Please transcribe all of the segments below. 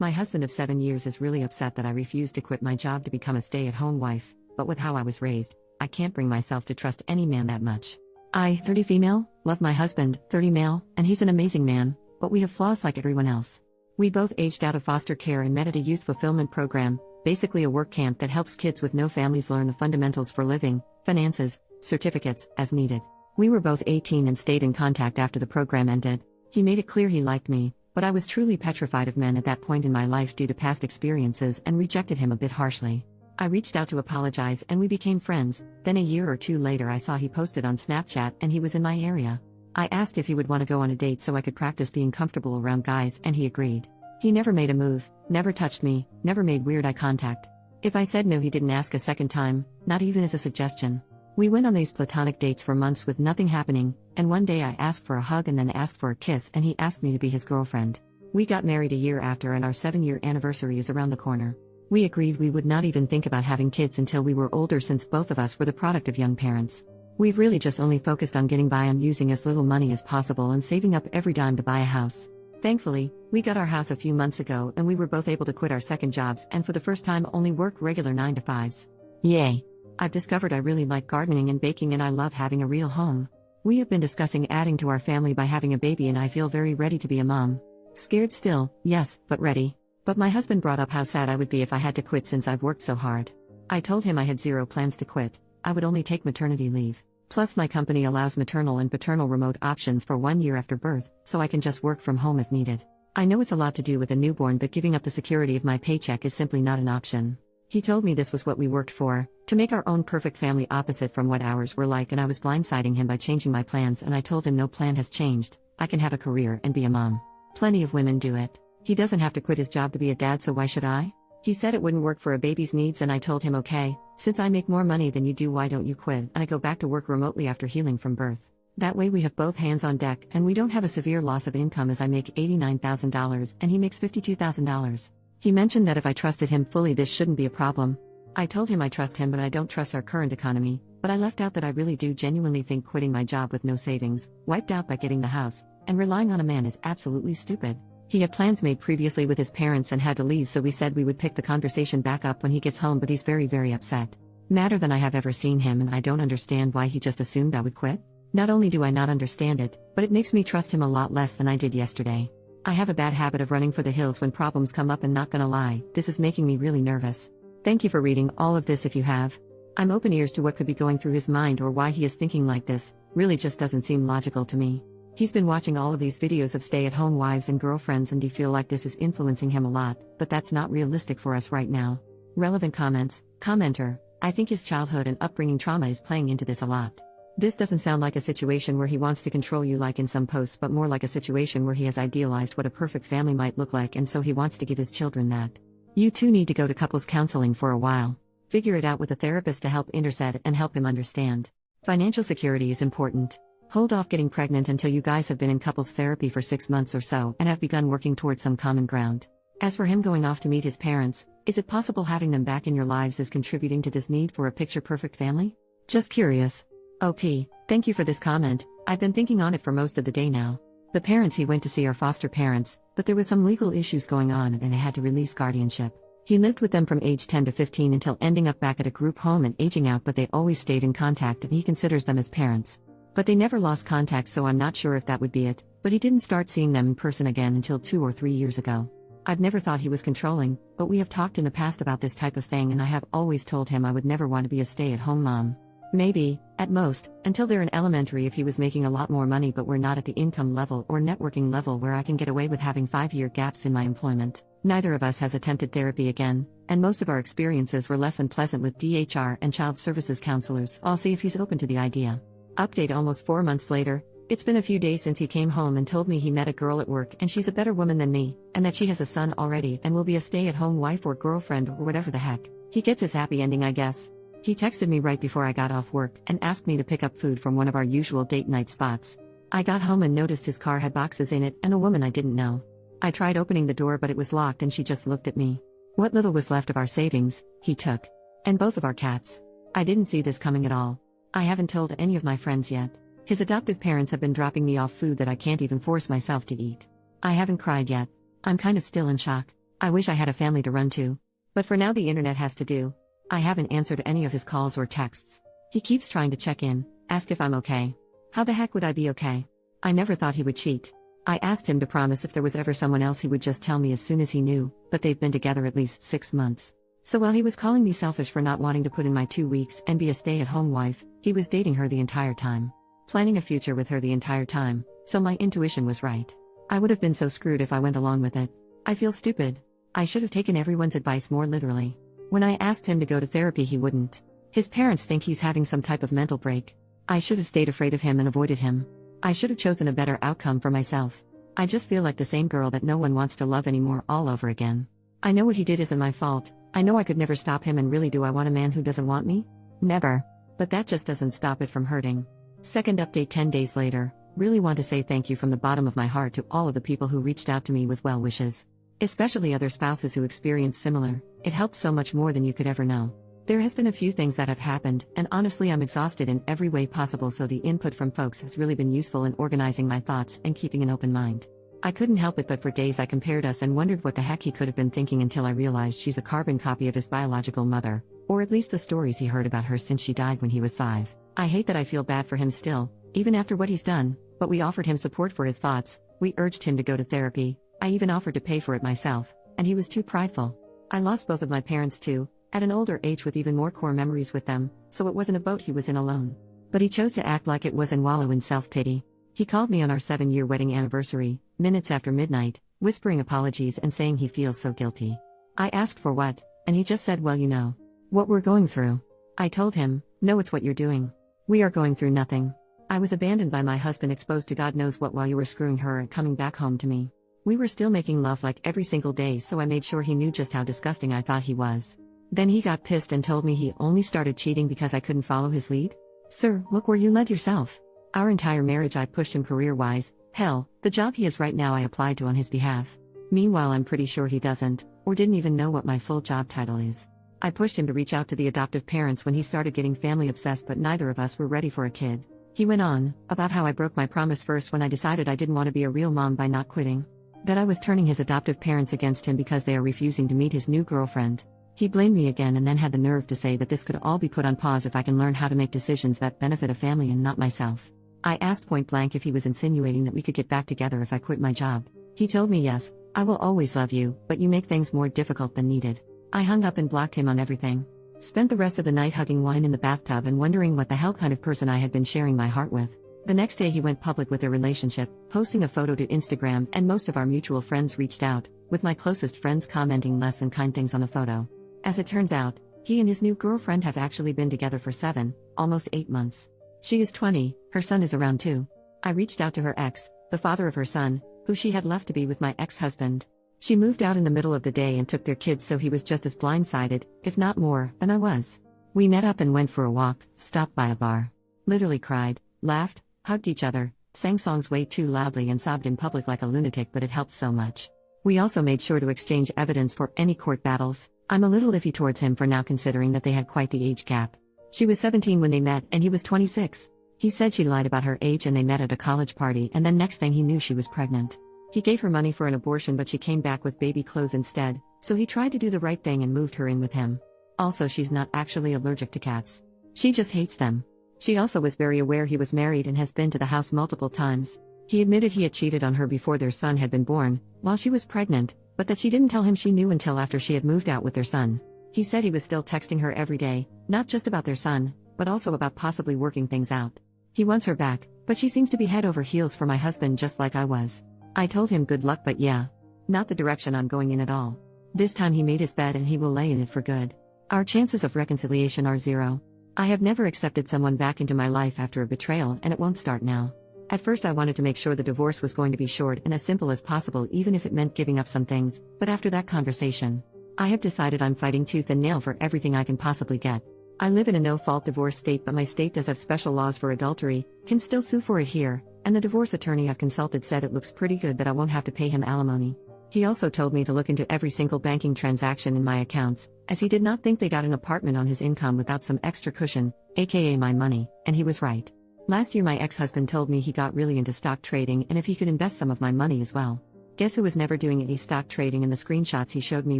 My husband of 7 years is really upset that I refused to quit my job to become a stay-at-home wife, but with how I was raised, I can't bring myself to trust any man that much. I, 30 female, love my husband, 30 male, and he's an amazing man, but we have flaws like everyone else. We both aged out of foster care and met at a youth fulfillment program, basically a work camp that helps kids with no families learn the fundamentals for living, finances, certificates, as needed. We were both 18 and stayed in contact after the program ended. He made it clear he liked me, but I was truly petrified of men at that point in my life due to past experiences and rejected him a bit harshly. I reached out to apologize and we became friends. Then a year or two later I saw he posted on Snapchat and he was in my area. I asked if he would want to go on a date so I could practice being comfortable around guys and he agreed. He never made a move, never touched me, never made weird eye contact. If I said no he didn't ask a second time, not even as a suggestion. We went on these platonic dates for months with nothing happening, and one day I asked for a hug and then asked for a kiss and he asked me to be his girlfriend. We got married a year after and our 7-year anniversary is around the corner. We agreed we would not even think about having kids until we were older since both of us were the product of young parents. We've really just only focused on getting by on using as little money as possible and saving up every dime to buy a house. Thankfully, we got our house a few months ago and we were both able to quit our second jobs and for the first time only work regular 9-to-5s. Yay! I've discovered I really like gardening and baking and I love having a real home. We have been discussing adding to our family by having a baby and I feel very ready to be a mom. Scared still, yes, but ready. But my husband brought up how sad I would be if I had to quit since I've worked so hard. I told him I had zero plans to quit. I would only take maternity leave. Plus my company allows maternal and paternal remote options for 1 year after birth, so I can just work from home if needed. I know it's a lot to do with a newborn but giving up the security of my paycheck is simply not an option. He told me this was what we worked for, to make our own perfect family opposite from what ours were like and I was blindsiding him by changing my plans and I told him no plan has changed, I can have a career and be a mom. Plenty of women do it. He doesn't have to quit his job to be a dad so why should I? He said it wouldn't work for a baby's needs and I told him okay, since I make more money than you do why don't you quit and I go back to work remotely after healing from birth. That way we have both hands on deck and we don't have a severe loss of income as I make $89,000 and he makes $52,000. He mentioned that if I trusted him fully this shouldn't be a problem. I told him I trust him but I don't trust our current economy, but I left out that I really do genuinely think quitting my job with no savings, wiped out by getting the house, and relying on a man is absolutely stupid. He had plans made previously with his parents and had to leave so we said we would pick the conversation back up when he gets home but he's very upset. Madder than I have ever seen him and I don't understand why he just assumed I would quit. Not only do I not understand it, but it makes me trust him a lot less than I did yesterday. I have a bad habit of running for the hills when problems come up and not gonna lie, this is making me really nervous. Thank you for reading all of this if you have. I'm open ears to what could be going through his mind or why he is thinking like this, really just doesn't seem logical to me. He's been watching all of these videos of stay-at-home wives and girlfriends and do feel like this is influencing him a lot, but that's not realistic for us right now. Relevant comments. Commenter, I think his childhood and upbringing trauma is playing into this a lot. This doesn't sound like a situation where he wants to control you like in some posts but more like a situation where he has idealized what a perfect family might look like and so he wants to give his children that. You two need to go to couples counseling for a while. Figure it out with a therapist to help intercede and help him understand. Financial security is important. Hold off getting pregnant until you guys have been in couples therapy for 6 months or so and have begun working towards some common ground. As for him going off to meet his parents, is it possible having them back in your lives is contributing to this need for a picture-perfect family? Just curious. OP, thank you for this comment. I've been thinking on it for most of the day now. The parents he went to see are foster parents, but there was some legal issues going on and they had to release guardianship. He lived with them from age 10 to 15 until ending up back at a group home and aging out but they always stayed in contact and he considers them as parents. But they never lost contact so I'm not sure if that would be it, but he didn't start seeing them in person again until 2 or 3 years ago. I've never thought he was controlling, but we have talked in the past about this type of thing and I have always told him I would never want to be a stay-at-home mom. Maybe, at most, until they're in elementary if he was making a lot more money but we're not at the income level or networking level where I can get away with having 5-year gaps in my employment. Neither of us has attempted therapy again, and most of our experiences were less than pleasant with DHR and child services counselors. I'll see if he's open to the idea. Update almost 4 months later, it's been a few days since he came home and told me he met a girl at work and she's a better woman than me, and that she has a son already and will be a stay-at-home wife or girlfriend or whatever the heck. He gets his happy ending I guess. He texted me right before I got off work and asked me to pick up food from one of our usual date night spots. I got home and noticed his car had boxes in it and a woman I didn't know. I tried opening the door but it was locked and she just looked at me. What little was left of our savings, he took. And both of our cats. I didn't see this coming at all. I haven't told any of my friends yet. His adoptive parents have been dropping me off food that I can't even force myself to eat. I haven't cried yet. I'm kind of still in shock. I wish I had a family to run to. But for now the internet has to do. I haven't answered any of his calls or texts. He keeps trying to check in, ask if I'm okay. How the heck would I be okay? I never thought he would cheat. I asked him to promise if there was ever someone else he would just tell me as soon as he knew, but they've been together at least 6 months. So while he was calling me selfish for not wanting to put in my 2 weeks and be a stay-at-home wife, he was dating her the entire time. Planning a future with her the entire time, so my intuition was right. I would have been so screwed if I went along with it. I feel stupid. I should have taken everyone's advice more literally. When I asked him to go to therapy he wouldn't. His parents think he's having some type of mental break. I should have stayed afraid of him and avoided him. I should have chosen a better outcome for myself. I just feel like the same girl that no one wants to love anymore all over again. I know what he did isn't my fault. I know I could never stop him, and really, do I want a man who doesn't want me? Never. But that just doesn't stop it from hurting. Second update 10 days later. Really want to say thank you from the bottom of my heart to all of the people who reached out to me with well wishes. Especially other spouses who experienced similar. It helped so much more than you could ever know. There has been a few things that have happened, and honestly I'm exhausted in every way possible, so the input from folks has really been useful in organizing my thoughts and keeping an open mind. I couldn't help it, but for days I compared us and wondered what the heck he could have been thinking, until I realized she's a carbon copy of his biological mother, or at least the stories he heard about her since she died when he was 5. I hate that I feel bad for him still, even after what he's done, but we offered him support for his thoughts, we urged him to go to therapy, I even offered to pay for it myself, and he was too prideful. I lost both of my parents too, at an older age with even more core memories with them, so it wasn't a boat he was in alone. But he chose to act like it was and wallow in self-pity. He called me on our 7-year wedding anniversary, minutes after midnight, whispering apologies and saying he feels so guilty. I asked for what, and he just said, well, you know what we're going through. I told him, no, it's what you're doing. We are going through nothing. I was abandoned by my husband, exposed to God knows what while you were screwing her and coming back home to me. We were still making love like every single day, so I made sure he knew just how disgusting I thought he was. Then he got pissed and told me he only started cheating because I couldn't follow his lead. Sir, look where you led yourself. Our entire marriage I pushed him career-wise. Hell, the job he has right now I applied to on his behalf. Meanwhile I'm pretty sure he doesn't, or didn't even know what my full job title is. I pushed him to reach out to the adoptive parents when he started getting family obsessed, but neither of us were ready for a kid. He went on about how I broke my promise first when I decided I didn't want to be a real mom by not quitting. That I was turning his adoptive parents against him because they are refusing to meet his new girlfriend. He blamed me again and then had the nerve to say that this could all be put on pause if I can learn how to make decisions that benefit a family and not myself. I asked point blank if he was insinuating that we could get back together if I quit my job. He told me, yes, I will always love you, but you make things more difficult than needed. I hung up and blocked him on everything. Spent the rest of the night hugging wine in the bathtub and wondering what the hell kind of person I had been sharing my heart with. The next day he went public with their relationship, posting a photo to Instagram, and most of our mutual friends reached out, with my closest friends commenting less than kind things on the photo. As it turns out, he and his new girlfriend have actually been together for 7, almost 8 months. She is 20, her son is around 2. I reached out to her ex, the father of her son, who she had left to be with my ex-husband. She moved out in the middle of the day and took their kids, so he was just as blindsided, if not more, than I was. We met up and went for a walk, stopped by a bar. Literally cried, laughed, hugged each other, sang songs way too loudly and sobbed in public like a lunatic, but it helped so much. We also made sure to exchange evidence for any court battles. I'm a little iffy towards him for now, considering that they had quite the age gap. She was 17 when they met and he was 26. He said she lied about her age and they met at a college party, and then next thing he knew she was pregnant. He gave her money for an abortion, but she came back with baby clothes instead, so he tried to do the right thing and moved her in with him. Also, she's not actually allergic to cats. She just hates them. She also was very aware he was married and has been to the house multiple times. He admitted he had cheated on her before their son had been born, while she was pregnant, but that she didn't tell him she knew until after she had moved out with their son. He said he was still texting her every day, not just about their son, but also about possibly working things out. He wants her back, but she seems to be head over heels for my husband, just like I was. I told him good luck, but yeah, not the direction I'm going in at all. This time he made his bed and he will lay in it for good. Our chances of reconciliation are 0. I have never accepted someone back into my life after a betrayal, and it won't start now. At first I wanted to make sure the divorce was going to be short and as simple as possible, even if it meant giving up some things, but after that conversation, I have decided I'm fighting tooth and nail for everything I can possibly get. I live in a no-fault divorce state, but my state does have special laws for adultery, can still sue for it here, and the divorce attorney I've consulted said it looks pretty good that I won't have to pay him alimony. He also told me to look into every single banking transaction in my accounts, as he did not think they got an apartment on his income without some extra cushion, aka my money, and he was right. Last year my ex-husband told me he got really into stock trading and if he could invest some of my money as well. Guess who was never doing any stock trading, and the screenshots he showed me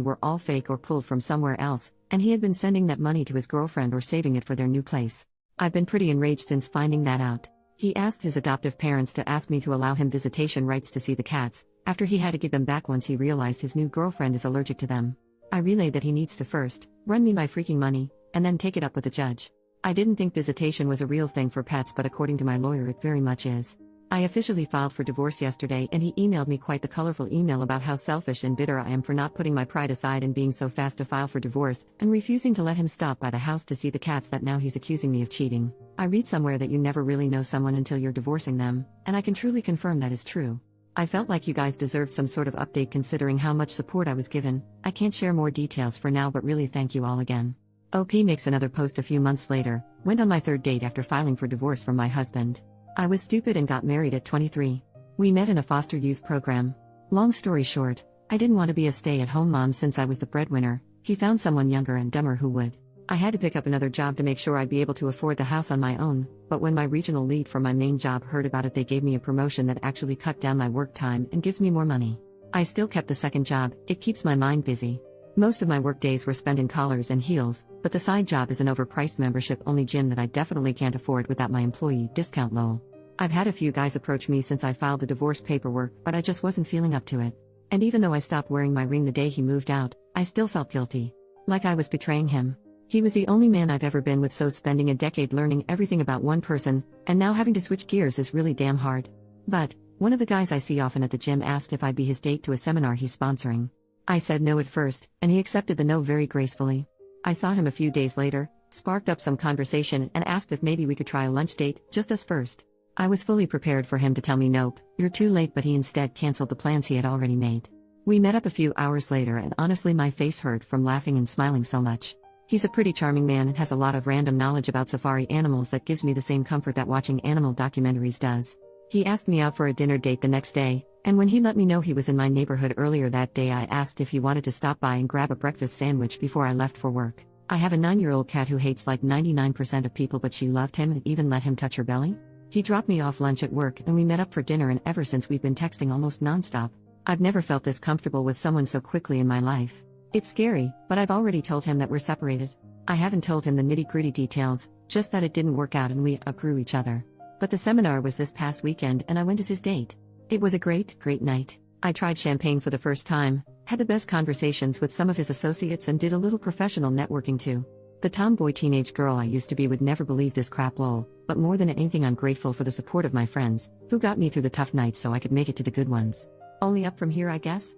were all fake or pulled from somewhere else, and he had been sending that money to his girlfriend or saving it for their new place. I've been pretty enraged since finding that out. He asked his adoptive parents to ask me to allow him visitation rights to see the cats, after he had to give them back once he realized his new girlfriend is allergic to them. I relayed that he needs to first run me my freaking money, and then take it up with the judge. I didn't think visitation was a real thing for pets, but according to my lawyer it very much is. I officially filed for divorce yesterday, and he emailed me quite the colorful email about how selfish and bitter I am for not putting my pride aside and being so fast to file for divorce, and refusing to let him stop by the house to see the cats that now he's accusing me of cheating. I read somewhere that you never really know someone until you're divorcing them, and I can truly confirm that is true. I felt like you guys deserved some sort of update considering how much support I was given. I can't share more details for now, but really thank you all again. OP makes another post a few months later. Went on my third date after filing for divorce from my husband. I was stupid and got married at 23. We met in a foster youth program. Long story short, I didn't want to be a stay-at-home mom since I was the breadwinner. He found someone younger and dumber who would. I had to pick up another job to make sure I'd be able to afford the house on my own, but when my regional lead for my main job heard about it, they gave me a promotion that actually cut down my work time and gives me more money. I still kept the second job. It keeps my mind busy. Most of my work days were spent in collars and heels, but the side job is an overpriced membership-only gym that I definitely can't afford without my employee discount lol. I've had a few guys approach me since I filed the divorce paperwork, but I just wasn't feeling up to it. And even though I stopped wearing my ring the day he moved out, I still felt guilty. Like I was betraying him. He was the only man I've ever been with, so spending a decade learning everything about one person, and now having to switch gears is really damn hard. But one of the guys I see often at the gym asked if I'd be his date to a seminar he's sponsoring. I said no at first, and he accepted the no very gracefully. I saw him a few days later, sparked up some conversation, and asked if maybe we could try a lunch date, just us first. I was fully prepared for him to tell me nope, you're too late, but he instead canceled the plans he had already made. We met up a few hours later, and honestly my face hurt from laughing and smiling so much. He's a pretty charming man and has a lot of random knowledge about safari animals that gives me the same comfort that watching animal documentaries does. He asked me out for a dinner date the next day, and when he let me know he was in my neighborhood earlier that day, I asked if he wanted to stop by and grab a breakfast sandwich before I left for work. I have a 9-year-old cat who hates like 99% of people, but she loved him and even let him touch her belly. He dropped me off lunch at work and we met up for dinner, and ever since we've been texting almost nonstop. I've never felt this comfortable with someone so quickly in my life. It's scary, but I've already told him that we're separated. I haven't told him the nitty-gritty details, just that it didn't work out and we outgrew each other. But the seminar was this past weekend and I went as his date. It was a great night. I tried champagne for the first time, had the best conversations with some of his associates, and did a little professional networking too. The tomboy teenage girl I used to be would never believe this crap lol, but more than anything I'm grateful for the support of my friends, who got me through the tough nights so I could make it to the good ones. Only up from here, I guess?